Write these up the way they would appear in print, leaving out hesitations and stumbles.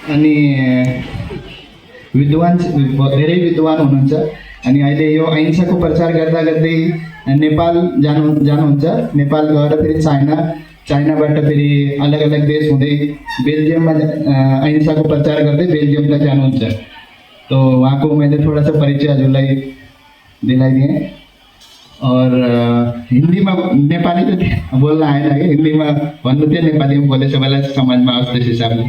अनि विद्वान धेरै विद्वान हुनुहुन्छ अनि अहिले यो अहिंसाको प्रचार गर्दा गर्दै नेपाल जानुहुन्छ। नेपाल गएर फेरि चाइनाबाट फेरि अलग अलग देश हुँदै बेल्जियममा अहिंसाको प्रचार गर्दै बेल्जियमलाई जानुहुन्छ। तो वहाँको मैले थोड़ा सा परिचय हजुरलाई दिलाइदिएँ। और हिंदी में नेपाली तो बोल्न आएन कि हिंदी में भन्नु थियो, नेपाली में बोले सबैलाई समझमा आओस् त्यस हिसाबले।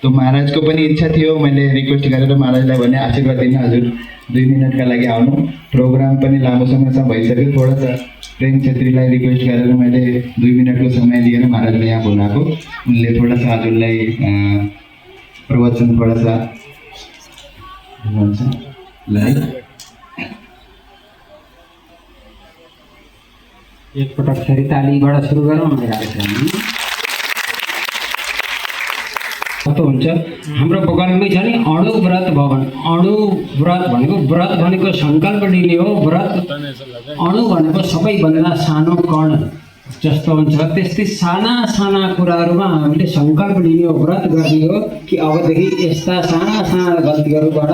तो महाराज को पनि इच्छा थियो, मैले रिक्वेस्ट गरेर महाराजलाई भने आशीर्वाद दिन हजुर 2 मिनटका लागि आउनु। प्रोग्राम पनि लामो समयसम्म भइसक्यो, थोड़ा सा प्रेम छेत्रीलाई रिक्वेस्ट गरेर मैले 2 मिनटको समय लिएर महाराजलाई यहाँ बोलाएको। उनले थोड़ा सा हजुरलाई प्रवचन थोड़ा सा भन्छ लाइक एकपटक फेरि तालीबाट सुरु गरौँ न कार्यक्रम। कस्तो हुन्छ हाम्रो बगलमै छ नि अणु व्रत भवन। अणु व्रत भनेको सङ्कल्प लिने हो। व्रत अणु भनेको सबैभन्दा सानो कण जस्तो हुन्छ। त्यस्तै साना साना कुराहरूमा हामीले सङ्कल्प लिने हो, व्रत गर्ने हो कि अबदेखि यस्ता साना साना गल्तीहरूबाट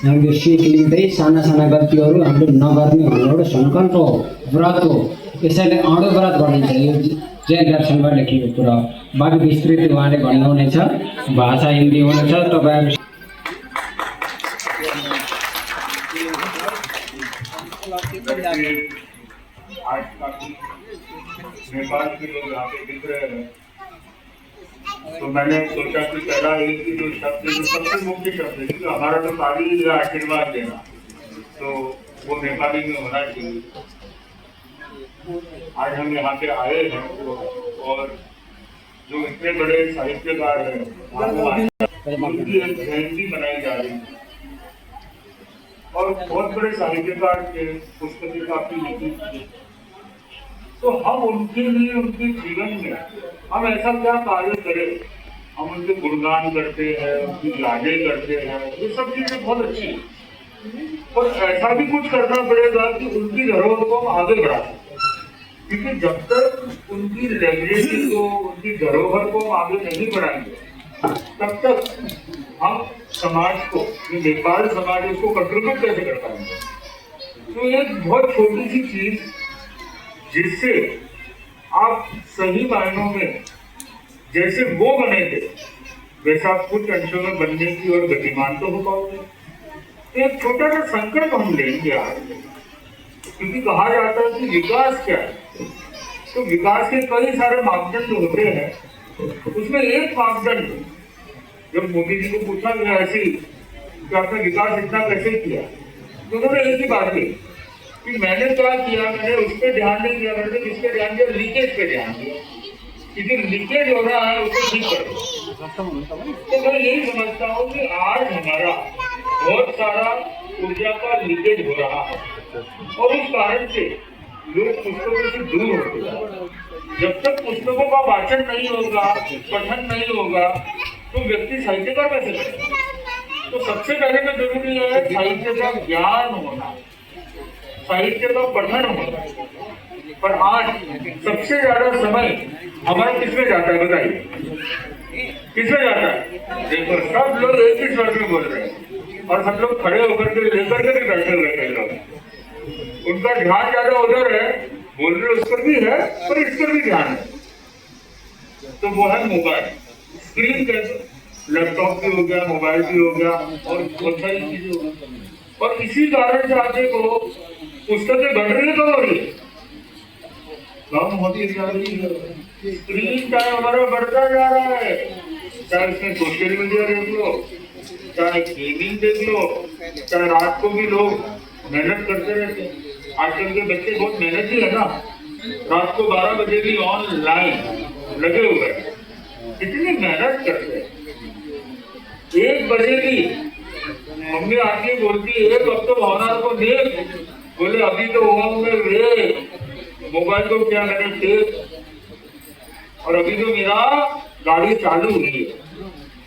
हामीले सिक लिँदै साना साना गल्तीहरू हामीले नगर्ने भन्ने एउटा सङ्कल्प हो, व्रत हो। यसैले अणु व्रत भनिन्छ। यो जैन दर्शनमा लेखिएको कुरा। बाँकी विस्तृत उहाँले भन्नुहुनेछ, भाषा हिन्दी हुनेछ। तपाईँ नेपाल के लोग यहाँ पे दिख रहे हैं, तो मैंने सोचा कि पहला एक जो शब्द जो सबसे मुख्य शब्द है, क्योंकि हमारा तो ताली या आशीर्वाद देना, तो वो नेपाली में होना चाहिए। आज हम यहाँ पे आए हैं और जो इतने बड़े साहित्यकार हैं उनकी एक जयंती मनाई जा रही है और बहुत बड़े साहित्यकार के पुस्तकें काफी लिखी थी। तो हम उनके लिए उनके जीवन में हम ऐसा क्या कार्य करें, हम उनके गुणगान करते हैं, उनकी यादें करते हैं, ये सब चीजें बहुत अच्छी है। पर ऐसा भी कुछ करना पड़ेगा कि उनकी धरोहर को हम आगे बढ़ा सकें, क्योंकि जब तक उनकी लेगेसी को, उनकी धरोहर को हम आगे नहीं बढ़ाएंगे तब तक हम समाज को, नेपाल समाज उसको कंट्रीब्यूट कैसे कर पाएंगे। तो एक बहुत छोटी सी चीज जिससे आप सही मायनों में जैसे वो बने थे वैसा आप कुछ अंशों में बनने की और गतिमान तो हो पाओगे। एक छोटा सा संकल्प हम लेंगे आज, क्योंकि कहा जाता है कि विकास क्या है। तो विकास के कई सारे मापदंड होते हैं, उसमें एक मापदंड जब मोदी जी को पूछा गया ऐसी कि आपने विकास इतना कैसे किया, तो उन्होंने एक ही बात कही कि मैंने क्या किया, मैंने उस पर ध्यान नहीं दिया, मैंने किस पे ध्यान दिया, लीकेज पे ध्यान दिया कि जो लीकेज हो रहा है उसको ठीक करो। तो मैं यही समझता हूँ कि आज हमारा बहुत सारा ऊर्जा का लीकेज हो रहा है और उस कारण से लोग पुस्तकों से दूर होते हैं। जब तक पुस्तकों का वाचन नहीं होगा, पठन नहीं होगा, तो व्यक्ति साहित्यकार कैसे करेगा। तो सबसे पहले तो जरूरी है साहित्य का ज्ञान होना, साहित्य का पठन होना। पर आज सबसे ज्यादा समय हमारा किसमें जाता है बताइए, किसमें जाता है। देखो सब लोग एक ही स्वर में बोल रहे हैं और सब लोग खड़े होकर के लेकर के भी बैठे हुए हैं लोग। उनका ध्यान ज्यादा उधर है, बोल रहे उस पर भी है पर इस पर भी ध्यान है। तो वो है मोबाइल, स्क्रीन कैसे, लैपटॉप भी हो गया, मोबाइल भी हो गया और बहुत सारी चीजें हो गई। और इसी कारण से आप देखो पुस्तकें बढ़ रही है, कब हो रही है, कम होती जा रही है। स्क्रीन टाइम हमारा बढ़ता जा रहा है, चाहे उसमें सोशल मीडिया देख लो, चाहे गेमिंग देख लो, चाहे रात को भी लोग मेहनत करते रहते हैं। आजकल के बच्चे बहुत मेहनती है ना, रात को 12 बजे भी ऑनलाइन लगे हुए हैं, कितनी मेहनत करते हैं। 1 बजे भी मम्मी आके बोलती है अब तो भावना को देख, बोले अभी तो हुआ मैं वे मोबाइल को क्या मैंने टेप, और अभी तो मेरा गाड़ी चालू हुई है,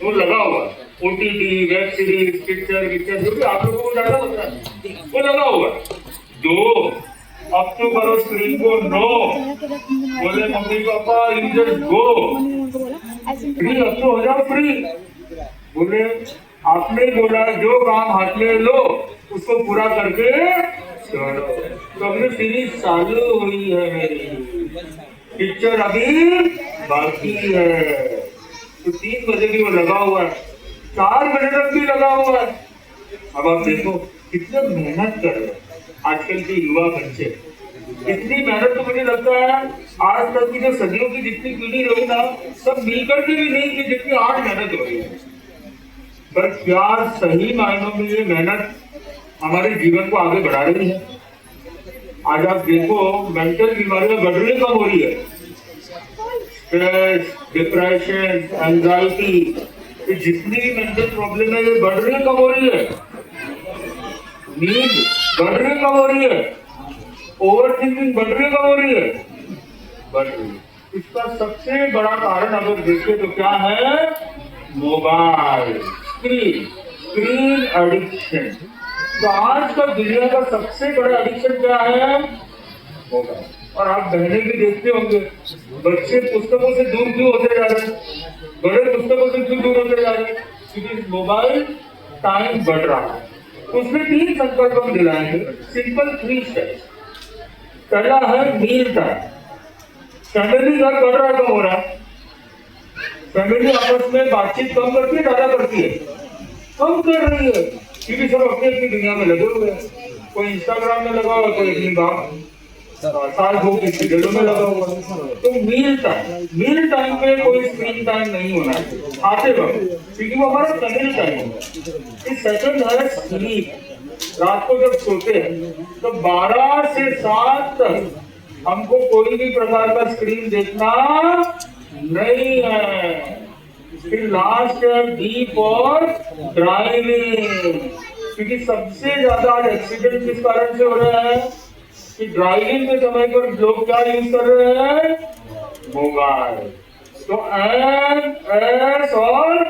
वो लगा हुआ OTT, वेब सीरीज, पिक्चर जो भी आप लोगों को ज्यादा पता है वो लगा हुआ। 2 अब तो करो स्क्रीन को, नो बोले mummy papa you just go free, अब तो हो जाओ फ्री। बोले आपने बोला जो काम हाथ में लो उसको पूरा करके छोड़ो। तो अभी सीरीज चालू हुई है मेरी, पिक्चर अभी बाकी है। तो 3 बजे भी वो लगा हुआ है, 4 बजे तक भी लगा हुआ है। अब आप देखो कितने मेहनत कर रहे हैं आजकल के युवा बच्चे। इतनी मेहनत तो मुझे लगता है आज तक की जो सदियों की जितनी पीढ़ी रही ना, सब मिलकर के भी नहीं की जितनी आज मेहनत हो रही है। पर क्या सही मायनों में ये मेहनत हमारे जीवन को आगे बढ़ा रही है? आज आप देखो मेंटल बीमारियां बढ़ रही कम हो रही है। स्ट्रेस, डिप्रेशन, एंजाइटी, ये जितनी भी मेंटल प्रॉब्लम है ये बढ़ रही कम हो रही है। नींद बढ़ रही कम हो रही है। ओवर थिंकिंग बढ़ रही कम हो रही है, बढ़ रही है। इसका सबसे बड़ा कारण अगर देखें तो क्या है? Mobile, screen addiction. तो आज का दुनिया का सबसे बड़ा एडिक्शन क्या है? मोबाइल। और आप बहने भी देखते होंगे बच्चे पुस्तकों से दूर क्यों होते जा रहे हैं, बड़े पुस्तकों से क्यों दूर होते जा रहे हैं? क्योंकि मोबाइल टाइम बढ़ रहा है। तो उसमें 3 संकल्प हम दिलाएंगे, सिंपल 3 स्टेप्स। पहला है मील टाइम। फैमिली घर बढ़ रहा है, कम हो रहा है? फैमिली आपस में बातचीत कम करती है, ज्यादा करती है? कम कर रही है, क्योंकि सब अपनी अपनी दुनिया में लगे हुए हैं। कोई इंस्टाग्राम में लगा हुआ, कोई अपनी बात साल भोग की सीरियलों में लगा हुआ। तो मील टाइम पे कोई स्क्रीन टाइम नहीं होना है आते वक्त, क्योंकि वो हमारा फैमिली टाइम है। इस सेकंड है स्लीप। रात को जब सोते हैं तो 12 से 7 तक हमको कोई भी प्रकार का स्क्रीन देखना नहीं है। फिर लास्ट है डी फॉर ड्राइविंग, क्योंकि सबसे ज्यादा आज एक्सीडेंट किस कारण से हो रहे हैं कि ड्राइविंग के समय पर लोग क्या यूज कर रहे हैं? मोबाइल। तो एन, एस और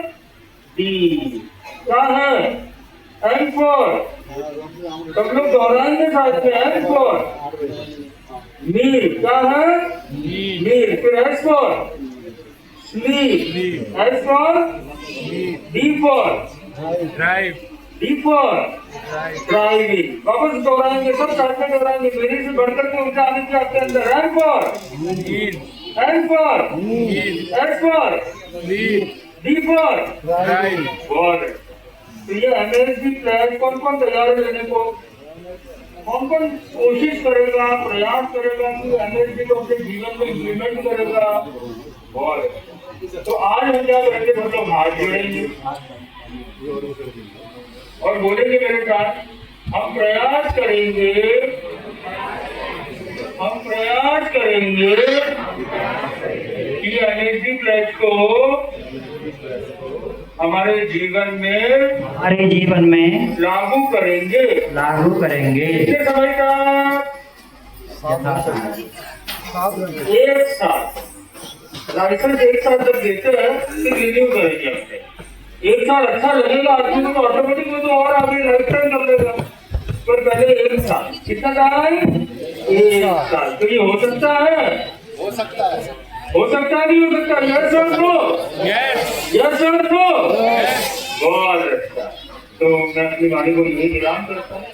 डी क्या है? एन फॉर, सब लोग दोहराएंगे साथ में, एन फॉर मील क्या है? मील। फिर S for sleep, S for D for drive, D for driving. वापस दोहराएंगे, सब साथ में दोहराएंगे, मेरे से बढ़कर के ऊर्जा आने की आपके अंदर। N for, N for, S for, D for drive. बहुत। तो ये एनर्जी प्लान कौन कौन तैयार है लेने को? कौन कौन कोशिश करेगा, प्रयास करेगा कि एनर्जी को अपने जीवन में इम्प्लीमेंट करेगा? बहुत। तो आज हम क्या करेंगे? हम लोग हाथ जोड़ेंगे और बोलेंगे मेरे साथ, हम प्रयास करेंगे कि एनर्जी प्लस को हमारे जीवन में लागू करेंगे। कितने समय का? 1 साल। लाइसेंस 1 साल तक देते हैं, फिर रिन्यू करेंगे अपने। 1 साल अच्छा लगेगा आदमी को, ऑटोमेटिक में तो और आगे लाइफ टाइम कर लेगा। पर पहले 1 साल। कितना टाइम? 1 साल। तो ये हो सकता है? हो सकता है, नहीं हो सकता? यस और नो? यस और नो? बहुत अच्छा। तो मैं अपनी वाणी को यही विराम करता हूँ।